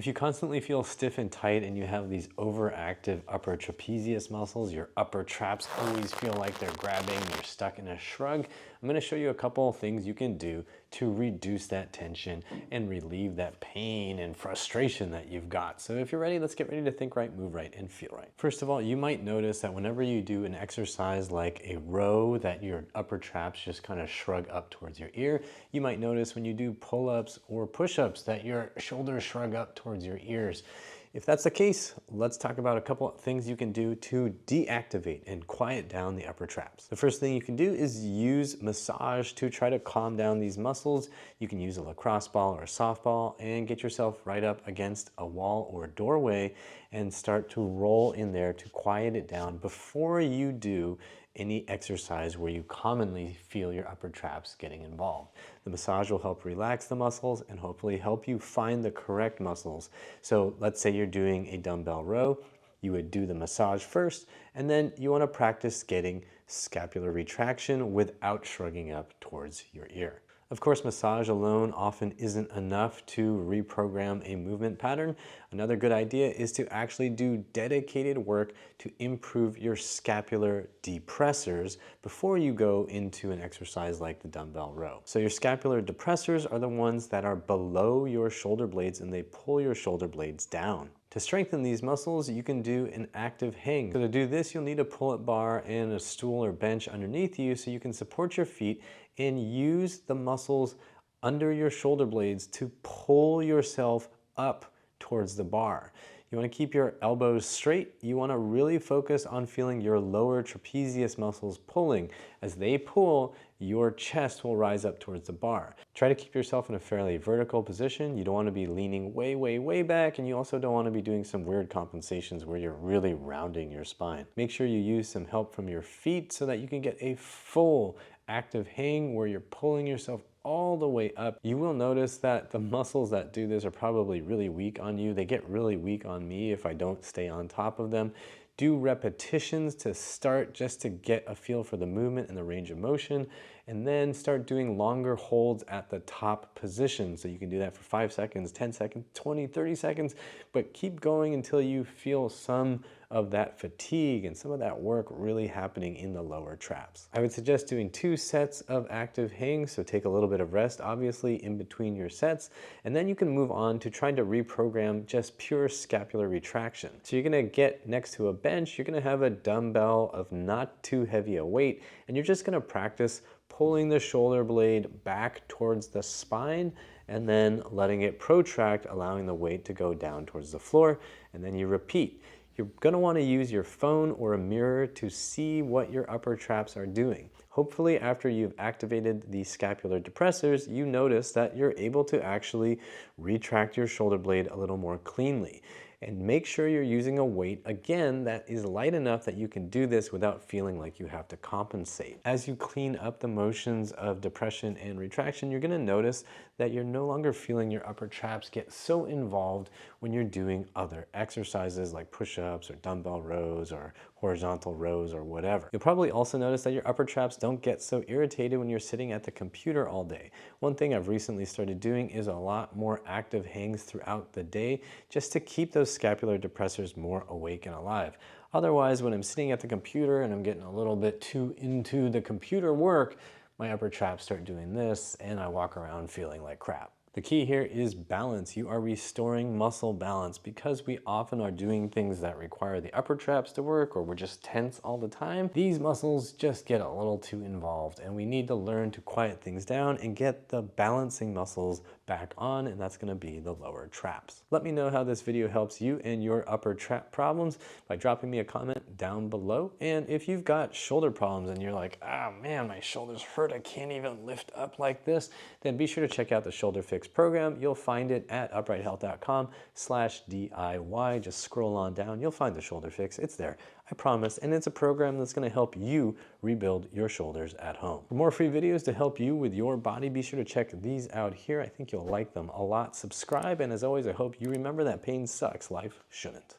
If you constantly feel stiff and tight and you have these overactive upper trapezius muscles, your upper traps always feel like they're grabbing, you're stuck in a shrug, I'm going to show you a couple of things you can do to reduce that tension and relieve that pain and frustration that you've got. So if you're ready, let's get ready to think right, move right, and feel right. First of all, you might notice that whenever you do an exercise like a row, that your upper traps just kind of shrug up towards your ear. You might notice when you do pull-ups or push-ups that your shoulders shrug up towards your ears. If that's the case, let's talk about a couple of things you can do to deactivate and quiet down the upper traps. The first thing you can do is use massage to try to calm down these muscles. You can use a lacrosse ball or a softball and get yourself right up against a wall or a doorway and start to roll in there to quiet it down before you do any exercise where you commonly feel your upper traps getting involved. The massage will help relax the muscles and hopefully help you find the correct muscles. So let's say you're doing a dumbbell row, you would do the massage first, and then you want to practice getting scapular retraction without shrugging up towards your ear. Of course, massage alone often isn't enough to reprogram a movement pattern. Another good idea is to actually do dedicated work to improve your scapular depressors before you go into an exercise like the dumbbell row. So your scapular depressors are the ones that are below your shoulder blades and they pull your shoulder blades down. To strengthen these muscles, you can do an active hang. So to do this, you'll need a pull-up bar and a stool or bench underneath you so you can support your feet and use the muscles under your shoulder blades to pull yourself up towards the bar. You want to keep your elbows straight. You want to really focus on feeling your lower trapezius muscles pulling. As they pull, your chest will rise up towards the bar. Try to keep yourself in a fairly vertical position. You don't want to be leaning way, way, way back, and you also don't want to be doing some weird compensations where you're really rounding your spine. Make sure you use some help from your feet so that you can get a full active hang where you're pulling yourself all the way up. You will notice that the muscles that do this are probably really weak on you. They get really weak on me if I don't stay on top of them. Do repetitions to start just to get a feel for the movement and the range of motion, and then start doing longer holds at the top position. So you can do that for 5 seconds, 10 seconds, 20, 30 seconds, but keep going until you feel some of that fatigue and some of that work really happening in the lower traps. I would suggest doing 2 sets of active hangs, so take a little bit of rest, obviously, in between your sets, and then you can move on to trying to reprogram just pure scapular retraction. So you're gonna get next to a bench, you're gonna have a dumbbell of not too heavy a weight, and you're just gonna practice pulling the shoulder blade back towards the spine and then letting it protract, allowing the weight to go down towards the floor, and then you repeat. You're going to want to use your phone or a mirror to see what your upper traps are doing. Hopefully, after you've activated the scapular depressors, you notice that you're able to actually retract your shoulder blade a little more cleanly. And make sure you're using a weight, again, that is light enough that you can do this without feeling like you have to compensate. As you clean up the motions of depression and retraction, you're gonna notice that you're no longer feeling your upper traps get so involved when you're doing other exercises like push-ups or dumbbell rows or horizontal rows or whatever. You'll probably also notice that your upper traps don't get so irritated when you're sitting at the computer all day. One thing I've recently started doing is a lot more active hangs throughout the day just to keep those scapular depressors more awake and alive. Otherwise, when I'm sitting at the computer and I'm getting a little bit too into the computer work, my upper traps start doing this and I walk around feeling like crap. The key here is balance. You are restoring muscle balance because we often are doing things that require the upper traps to work or we're just tense all the time. These muscles just get a little too involved and we need to learn to quiet things down and get the balancing muscles back on, and that's gonna be the lower traps. Let me know how this video helps you and your upper trap problems by dropping me a comment down below. And if you've got shoulder problems and you're like, oh man, my shoulders hurt, I can't even lift up like this, then be sure to check out the Shoulder Fix program. You'll find it at uprighthealth.com/DIY. Just scroll on down, you'll find the Shoulder Fix. It's there, I promise, and it's a program that's gonna help you rebuild your shoulders at home. For more free videos to help you with your body, be sure to check these out here. I think you'll like them a lot. Subscribe, and as always, I hope you remember that pain sucks, life shouldn't.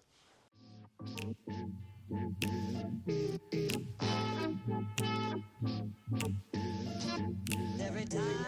Every time